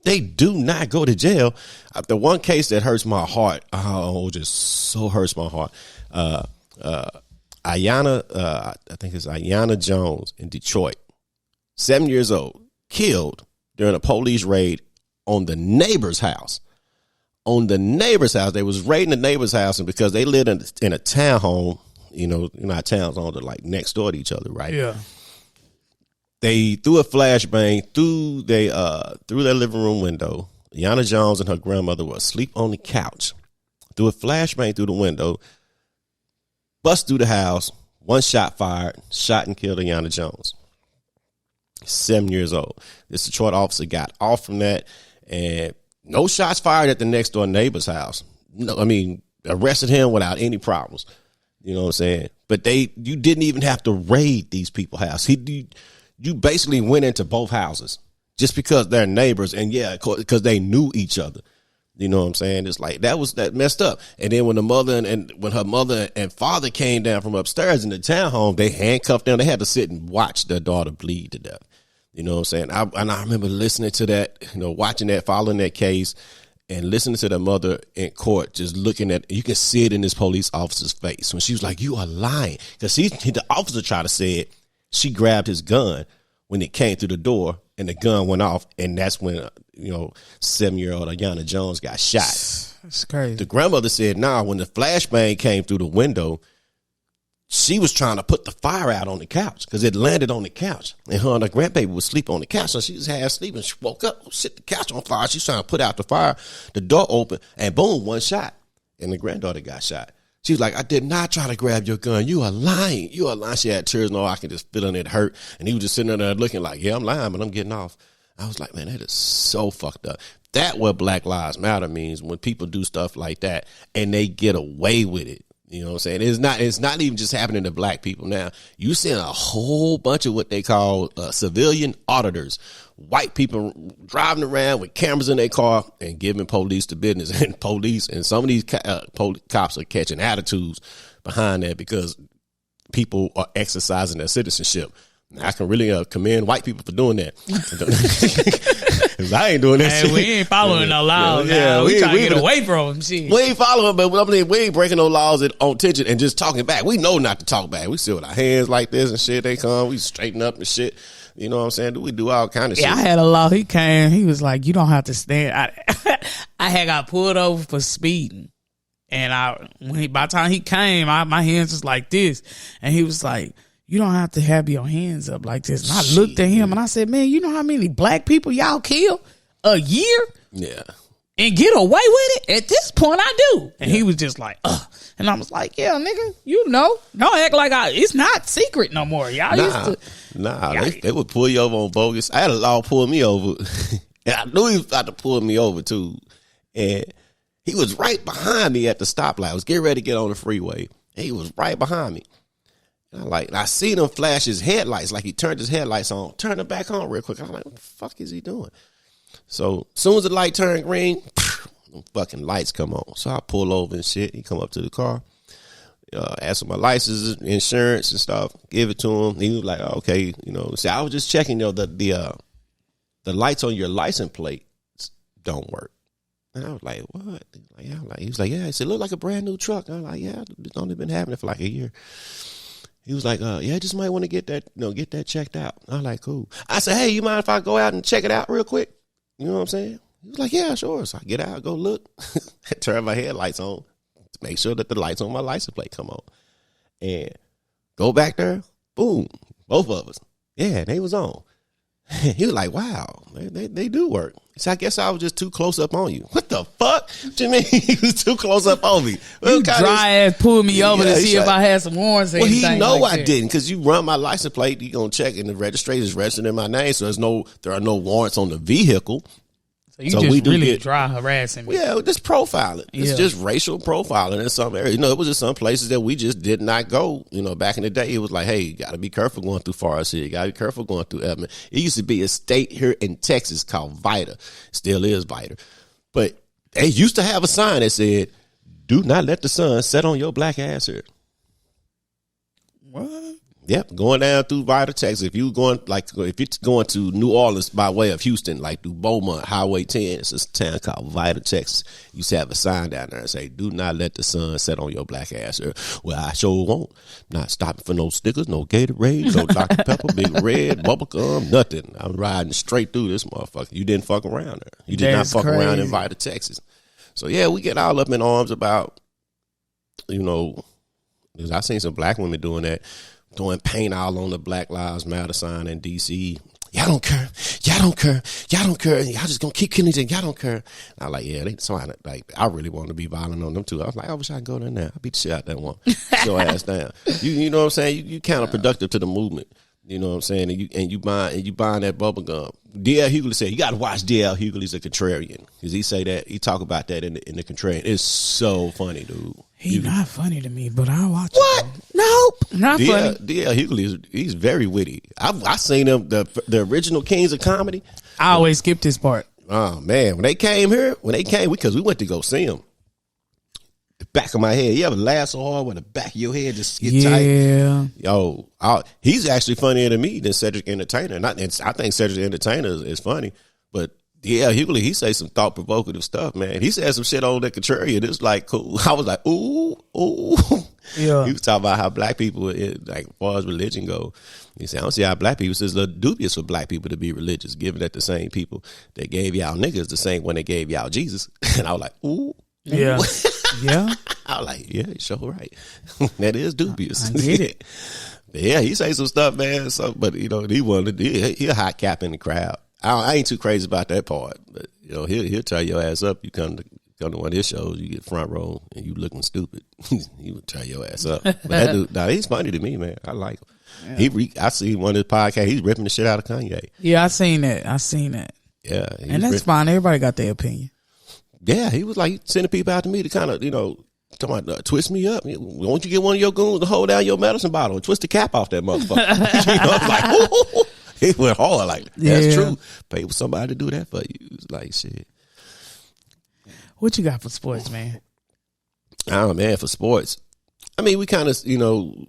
They do not go to jail. The one case that hurts my heart, just so hurts my heart. Ayanna, I think it's Ayanna Jones in Detroit, 7 years old, killed during a police raid on the neighbor's house. They was raiding the neighbor's house, and because they lived in a townhome, our towns are like next door to each other, right? Yeah. They threw a flashbang through their living room window, Yana Jones and her grandmother were asleep on the couch. Threw a flashbang through the window, bust through the house, one shot fired, shot and killed Yana Jones. 7 years old. This Detroit officer got off from that, and no shots fired at the next door neighbor's house. No, I mean, arrested him without any problems. You know what I'm saying? But you didn't even have to raid these people's house. You basically went into both houses just because they're neighbors, and yeah, because they knew each other. You know what I'm saying? It's like that messed up. And then when the mother and when her mother and father came down from upstairs in the townhome, they handcuffed them. They had to sit and watch their daughter bleed to death. You know what I'm saying? I remember listening to that, watching that, following that case, and listening to the mother in court, just looking at, you can see it in this police officer's face when she was like, "You are lying," because the officer tried to say it. She grabbed his gun when it came through the door, and the gun went off, and that's when 7-year-old Ayanna Jones got shot. That's crazy. The grandmother said, "Nah, when the flashbang came through the window, she was trying to put the fire out on the couch because it landed on the couch, and her and her grandbaby was sleep on the couch, so she was half asleep, and she woke up, oh shit, the couch on fire. She's trying to put out the fire, the door open, and boom, one shot, and the granddaughter got shot. She was like, "I did not try to grab your gun. You are lying. You are lying." She had tears. No, I can just feel it hurt, and he was just sitting there looking like, "Yeah, I'm lying, but I'm getting off." I was like, man, that is so fucked up. That's what Black Lives Matter means, when people do stuff like that and they get away with it. You know what I'm saying? It's not even just happening to black people now. You seeing a whole bunch of what they call civilian auditors, white people driving around with cameras in their car and giving police the business, and police and some of these cops are catching attitudes behind that because people are exercising their citizenship. I can really commend white people for doing that. I ain't doing that shit. We ain't following no laws. Yeah, we trying to get away from them. Shit. We ain't following, but I mean, we ain't breaking no laws on tension and just talking back. We know not to talk back. We sit with our hands like this and shit. They come, we straighten up and shit. You know what I'm saying? We do all kind of shit. Yeah, I had a law. He came. He was like, "You don't have to stand." I had got pulled over for speeding, and by the time he came, my hands was like this, and he was like, "You don't have to have your hands up like this." And I looked at him and I said, "Man, you know how many black people y'all kill a year? Yeah. And get away with it? At this point, I do." And he was just like, "Ugh." And I was like, "Yeah, nigga, don't act like it's not secret no more. Y'all used to." They would pull you over on bogus. I had a law pull me over. And I knew he was about to pull me over too. And he was right behind me at the stoplight. I was getting ready to get on the freeway. And he was right behind me. I seen him flash his headlights, like he turned his headlights on, turned them back on real quick. I'm like, what the fuck is he doing? So as soon as the light turned green, fucking lights come on. So I pull over and shit. He come up to the car, ask for my license, insurance and stuff, give it to him. He was like, okay, see, I was just checking, the lights on your license plate don't work. And I was like, what? He was like, yeah. He said, look like a brand new truck. And I was like, yeah, it's only been happening for like a year. He was like, yeah, just might want to get that, get that checked out. I was like, cool. I said, hey, you mind if I go out and check it out real quick? You know what I'm saying? He was like, yeah, sure. So I get out, go look, turn my headlights on to make sure that the lights on my license plate come on. And go back there, boom, both of us. Yeah, they was on. He was like, wow, they do work. So I guess I was just too close up on you. What the fuck? What you mean he was too close up on me? You dry ass pulled me over to see if I had some warrants. Well, he know I didn't, because you run my license plate, you gonna check, and the registration is registered in my name, so there are no warrants on the vehicle. So you just really dry harassing me. Yeah, just profiling. It's just racial profiling in some areas. It was just some places that we just did not go. Back in the day, it was like, hey, you got to be careful going through Forest Hill. You got to be careful going through Edmond. It used to be a state here in Texas called Vida. Still is Vida. But they used to have a sign that said, do not let the sun set on your black ass here. What? Yep, going down through Vida, Texas. If you're going to New Orleans by way of Houston, like through Beaumont, Highway 10, it's a town called Vida, Texas. You used to have a sign down there and say, do not let the sun set on your black ass. Well, I sure won't. Not stopping for no stickers, no Gatorade, no Dr. Pepper, Big Red, bubblegum, nothing. I'm riding straight through this motherfucker. You didn't fuck around there. You did not fuck around in Vida, Texas. So, yeah, we get all up in arms about, because I seen some black women doing that. Doing paint all on the Black Lives Matter sign in D.C. y'all don't care. Y'all don't care. Y'all don't care. Y'all just gonna keep killing each other. Y'all don't care. And I was like, yeah, they so I really want to be violent on them too. I was like, I wish I could go there now. I beat the shit out that one. Show ass down. You know what I'm saying? You counterproductive to the movement. You know what I'm saying? And you buying that bubble gum. D.L. Hughley said, you got to watch D.L. Hughley's a contrarian. Because he say that, he talk about that in the contrarian. It's so funny, dude. He's not funny to me, but I'll watch what? it. Nope. Not funny. D.L. Hughley, he's very witty. I seen him, the original Kings of Comedy. I always skip this part. Oh, man. When they came, because we went to go see him. The back of my head. You ever laugh so hard when the back of your head just get tight? Yeah. Yo, he's actually funnier than me than Cedric Entertainer. I think Cedric Entertainer is funny, but yeah, he say some thought provocative stuff, man. He said some shit on the contrarian. It's like cool. I was like, ooh. Yeah. He was talking about how black people, like as far as religion go, he said, I don't see how black people, it's a little dubious for black people to be religious, given that the same people that gave y'all niggas the same one that gave y'all Jesus. And I was like, ooh. Yeah. Yeah. I was like, yeah, you're sure right. That is dubious. I get it. Yeah, he say some stuff, man. So, but you know, he a hot cap in the crowd. I ain't too crazy about that part, but you know, he'll tie your ass up. You come to one of his shows, you get front row, and you looking stupid. He would tie your ass up. But that dude, he's funny to me, man. I like him. Yeah. I see one of his podcasts. He's ripping the shit out of Kanye. Yeah, I seen that. Yeah, and that's fine. Everybody got their opinion. Yeah, he was like sending people out to me to kind of, you know, talking about twist me up. Won't you get one of your goons to hold down your medicine bottle and twist the cap off that motherfucker? You know, like, ooh. He went hard. Like, that's true. Pay somebody to do that for you. It's like, shit. What you got for sports, man? Oh, man, for sports. I mean, we kind of, you know,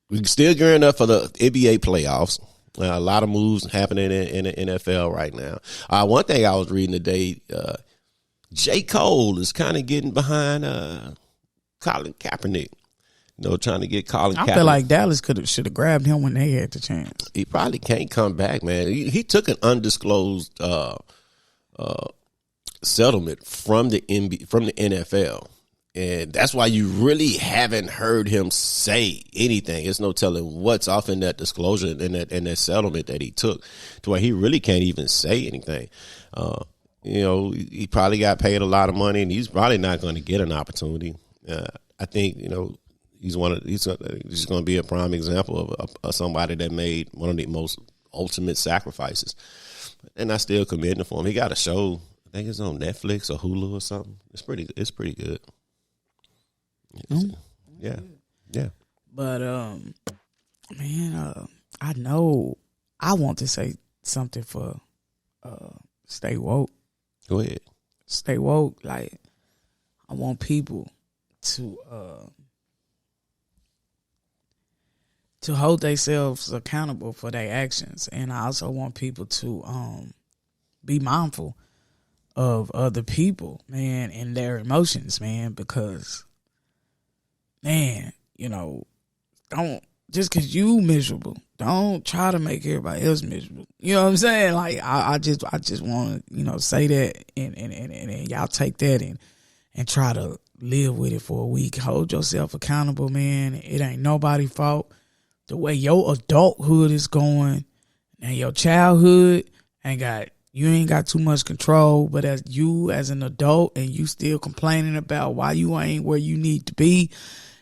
we still gearing up for the NBA playoffs. A lot of moves happening in the NFL right now. One thing I was reading today, J. Cole is kind of getting behind Colin Kaepernick. You know, trying to get Colin Kaepernick. I feel like Dallas should have grabbed him when they had the chance. He probably can't come back, man. He took an undisclosed settlement from the NFL. And that's why you really haven't heard him say anything. There's no telling what's off in that disclosure and that settlement that he took, to where he really can't even say anything. You know, he probably got paid a lot of money, and he's probably not going to get an opportunity. I think, you know, he's going to be a prime example of somebody that made one of the most ultimate sacrifices. And I still commend him for him. He got a show. I think it's on Netflix or Hulu or something. It's pretty good. Yeah. But man, I know I want to say something for stay woke. Go ahead. Stay woke. Like, I want people to hold themselves accountable for their actions, and I also want people to be mindful of other people, man, and their emotions, man, because, man, you know, don't, just because you miserable, don't try to make everybody else miserable. You know what I'm saying? Like, I just want to, you know, say that, and y'all take that and try to live with it for a week. Hold yourself accountable, man. It ain't nobody's fault. The way your adulthood is going and your childhood you ain't got too much control, but as an adult and you still complaining about why you ain't where you need to be,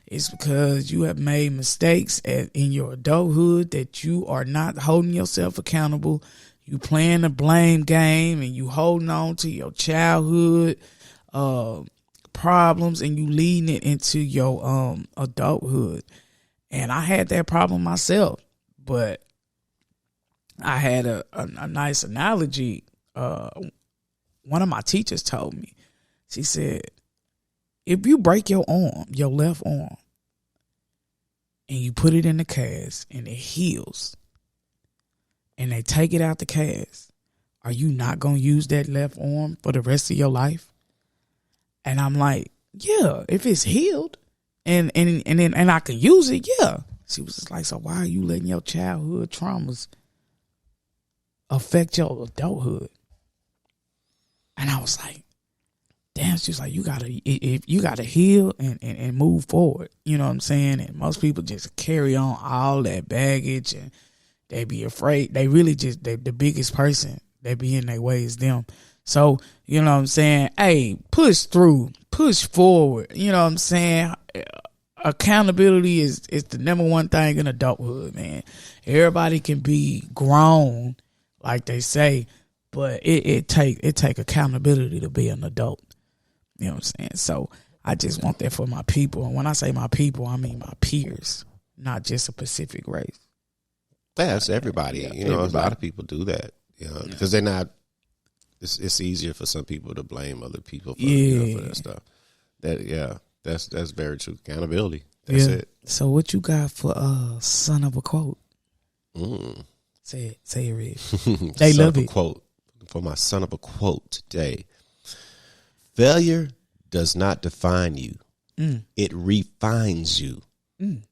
it's because you have made mistakes in your adulthood that you are not holding yourself accountable. You playing the blame game and you holding on to your childhood problems, and you leading it into your adulthood. And I had that problem myself, but I had a nice analogy. One of my teachers told me. She said, if you break your arm, your left arm, and you put it in the cast and it heals, and they take it out the cast, are you not going to use that left arm for the rest of your life? And I'm like, yeah, if it's healed and I can use it, yeah. She was just like, so why are you letting your childhood traumas affect your adulthood? And I was like, damn, she's like, you gotta heal and move forward. You know what I'm saying? And most people just carry on all that baggage, and they be afraid. They really just the biggest person that be in their way is them. So, you know what I'm saying? Hey, push through, push forward. You know what I'm saying? Accountability is the number one thing in adulthood, man. Everybody can be grown, like they say, but it take accountability to be an adult. You know what I'm saying? So I just want that for my people. And when I say my people, I mean my peers, not just a specific race. That's everybody. You know, everybody. A lot of people do that. You know, because they're not. It's easier for some people to blame other people for, for that stuff. That's very true. Accountability. That's it. So what you got for son of a quote? Say it, Red. They love it. Quote for my son of a quote today. Failure does not define you. It refines you.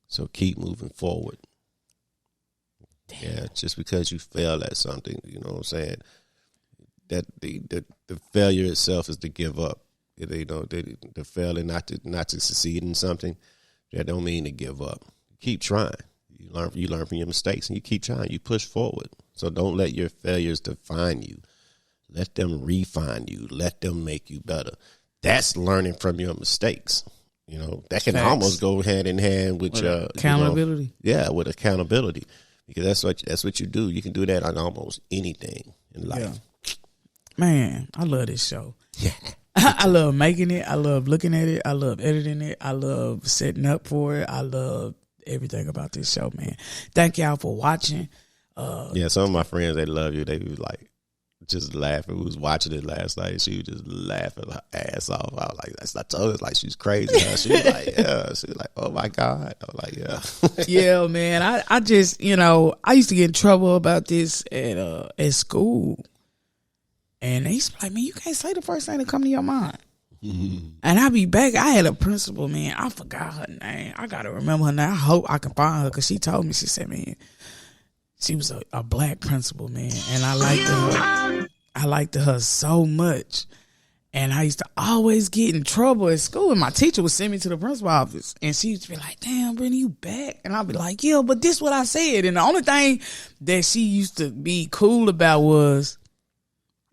So keep moving forward. Damn. Yeah, just because you fail at something, you know what I'm saying? That the failure itself is to give up. You know, the failing not to succeed in something, that don't mean to give up. Keep trying. You learn from your mistakes and you keep trying. You push forward. So don't let your failures define you. Let them refine you. Let them make you better. That's learning from your mistakes. You know, that can almost go hand in hand with your accountability. You know, with accountability, because that's what you do. You can do that on almost anything in life. Yeah. Man, I love this show. Yeah. I love making it. I love looking at it. I love editing it. I love setting up for it. I love everything about this show, man. Thank y'all for watching. Some of my friends, they love you. They be like just laughing. We was watching it last night. She was just laughing her ass off. I was like, I told her like she's crazy. She was like, yeah. She was like, oh my God. I was like, yeah. Yeah, man. I just, you know, I used to get in trouble about this at school. And they used to be like, man, you can't say the first thing that come to your mind. And I be back. I had a principal, man. I forgot her name. I got to remember her name. I hope I can find her because she told me, she said, man, she was a black principal, man. And I liked her. I liked her so much. And I used to always get in trouble at school. And my teacher would send me to the principal office. And she used to be like, damn, Brittany, you back? And I'd be like, yeah, but this what I said. And the only thing that she used to be cool about was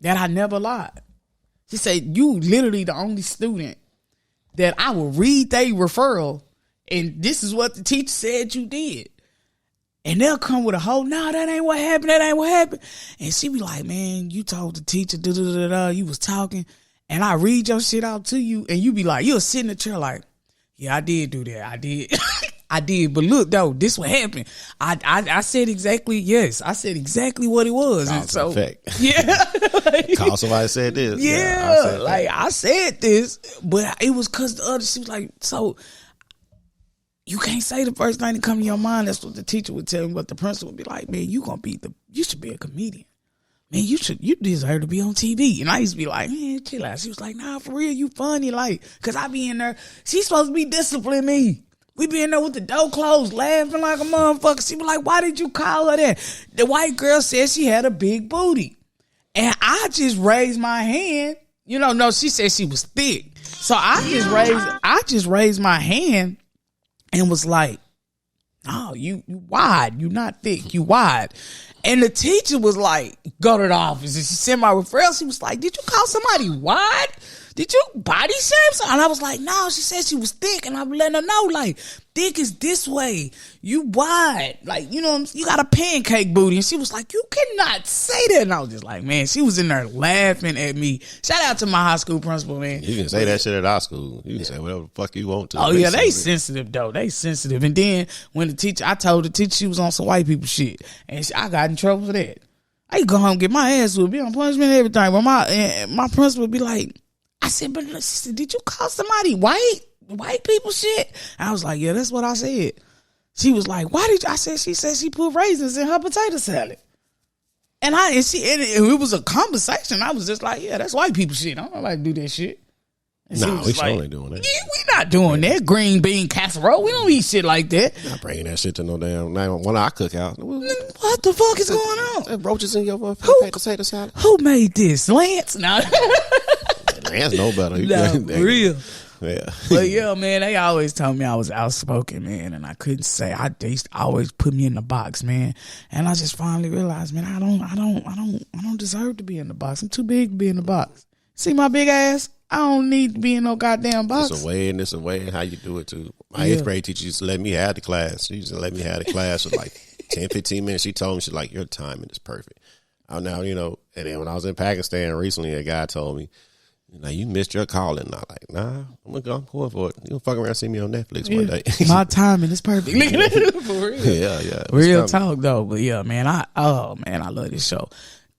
that I never lied. She said, you literally the only student that I will read their referral, and this is what the teacher said you did. And they'll come with a whole, no, that ain't what happened, that ain't what happened. And she be like, man, you told the teacher, you was talking, and I read your shit out to you, and you be like, you'll sit in the chair like, yeah, I did do that. I did. I did, but look though, this what happened. I said exactly, yes. I said exactly what it was. And so, yeah. Call somebody said this. Yeah, I said this, but it was because the other, she was like, so you can't say the first thing that come to your mind. That's what the teacher would tell me, but the principal would be like, man, you should be a comedian. Man, you deserve to be on TV. And I used to be like, man, chill out. She was like, nah, for real, you funny. Like, cause I be in there, she's supposed to be disciplining me. We be in there with the door closed, laughing like a motherfucker. She was like, why did you call her that? The white girl said she had a big booty. And I just raised my hand. You know, no, she said she was thick. So I just raised my hand and was like, no, you wide. You not thick. You wide. And the teacher was like, go to the office. And she sent my referral. She was like, did you call somebody wide? Did you body shame someone? And I was like, no, she said she was thick. And I'm letting her know, like, thick is this way. You wide. Like, you know, you got a pancake booty. And she was like, you cannot say that. And I was just like, man, she was in there laughing at me. Shout out to my high school principal, man. You can say that shit at our school. You can say whatever the fuck you want to. Oh, yeah, they sensitive, though. They sensitive. And then when I told the teacher she was on some white people shit. And I got in trouble for that. I go home and get my ass would be on punishment and everything. But my principal would be like, I said, but she said, did you call somebody white people shit? I was like, yeah, that's what I said. She was like, why did you? I said, she said she put raisins in her potato salad. And it was a conversation. I was just like, yeah, that's white people shit. I don't know how to do that shit. No, we surely doing that. Yeah, we not doing that. Green bean casserole. We don't eat shit like that. Not bringing that shit to no damn one I cook out. What the fuck is going on? Roaches in your potato salad. Who made this? Lance? No. Lance know better. No, for real. Yeah. But yeah, man, they always told me I was outspoken, man, and I couldn't say. They used to always put me in the box, man, and I just finally realized, man, I don't deserve to be in the box. I'm too big to be in the box. See my big ass? I don't need to be in no goddamn box. It's a way in how you do it too. My 8th grade teacher used to let me have the class. She used to let me have the class for like 10, 15 minutes. She told me, she's like, your timing is perfect. Now, and then when I was in Pakistan recently, a guy told me, you missed your calling. And I'm like, nah, I'm going for it. You'll fuck around and see me on Netflix one day. My timing is perfect. For real. Yeah. Real talk though. But yeah, man, I love this show.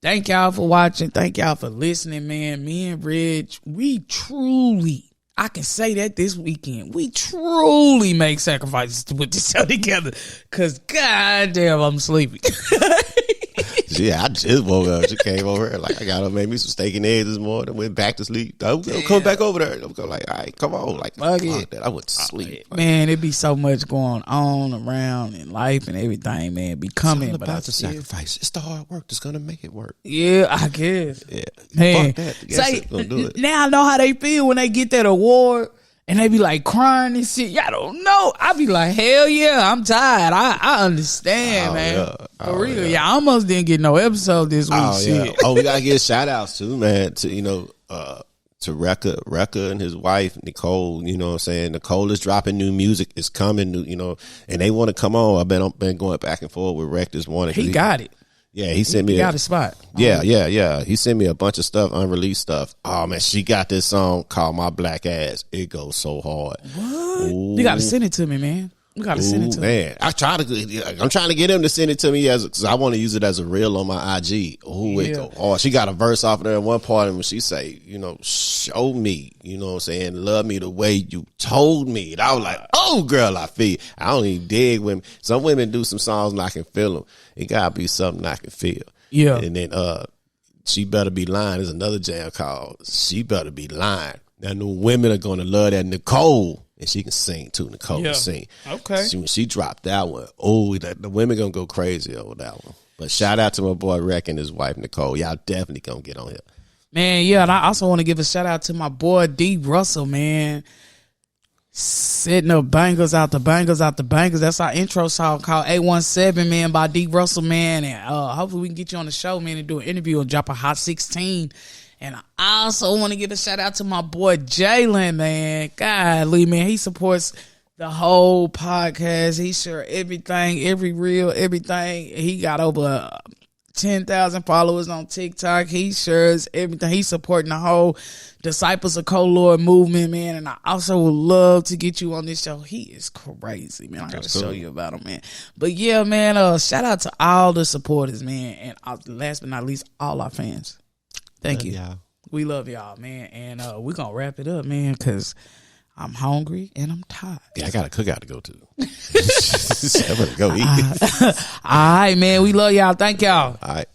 Thank y'all for watching. Thank y'all for listening, man. Me and Reg, we truly, I can say that this weekend, we truly make sacrifices to put this show together. Cause goddamn, I'm sleepy. Yeah, I just woke up. She came over here like, I got to make me some steak and eggs this morning. Went back to sleep. I'm come back over there. I'm going like, all right, come on. Like, fuck that. I went to sleep. Man, it be so much going on around in life and everything, man. Be coming. It's all about the sacrifice. It's the hard work that's going to make it work. Yeah, I guess. Yeah. Man, fuck that. now I know how they feel when they get that award. And they be like crying and shit. Y'all don't know. I be like, hell yeah, I'm tired. I understand, man. Yeah. For real. Yeah, I almost didn't get no episode this week. Shit. Yeah. Oh, we gotta give shout outs too, man. To to Rekka and his wife, Nicole, you know what I'm saying? Nicole is dropping new music. It's coming, and they want to come on. I've been going back and forth with Rek this morning. He got it. Yeah, he sent me got a spot. Yeah. He sent me a bunch of stuff, unreleased stuff. Oh man, she got this song called My Black Ass. It goes so hard. What? You gotta send it to me, man. You gotta send it to me. I'm trying to get him to send it to me because I want to use it as a reel on my IG. It go hard. She got a verse off of there in one part, and when she say, show me, you know what I'm saying, love me the way you told me. And I was like, oh girl, I feel. I don't even dig women. Some women do some songs and I can feel them. It gotta be something I can feel. Yeah. And then She Better Be Lying is another jam called She Better Be Lying. Now the women are gonna love that Nicole. And she can sing too. Nicole can sing. Okay. When she dropped that one, the women gonna go crazy over that one. But shout out to my boy Rek and his wife Nicole. Y'all definitely gonna get on here. Man, yeah, and I also want to give a shout out to my boy D Russell, man. Setting up bangers out the bangers out the bangers. That's our intro song called 817, man, by D Russell, man. And hopefully we can get you on the show, man, and do an interview and drop a Hot 16. And I also want to give a shout out to my boy Jalen, man. Golly, man, he supports the whole podcast. He shares everything, every reel, everything. He got over 10,000 followers on TikTok. He shares everything. He's supporting the whole Disciples of Kolord movement, man. And I also would love to get you on this show. He is crazy, man. I gotta show you about him, man. But yeah, man, shout out to all the supporters, man. And last but not least, all our fans. Thank you. Y'all. We love y'all, man. And we're going to wrap it up, man, because I'm hungry and I'm tired. Yeah, I got a cookout to go to. I'm going to go eat. All right, man. We love y'all. Thank y'all. All right.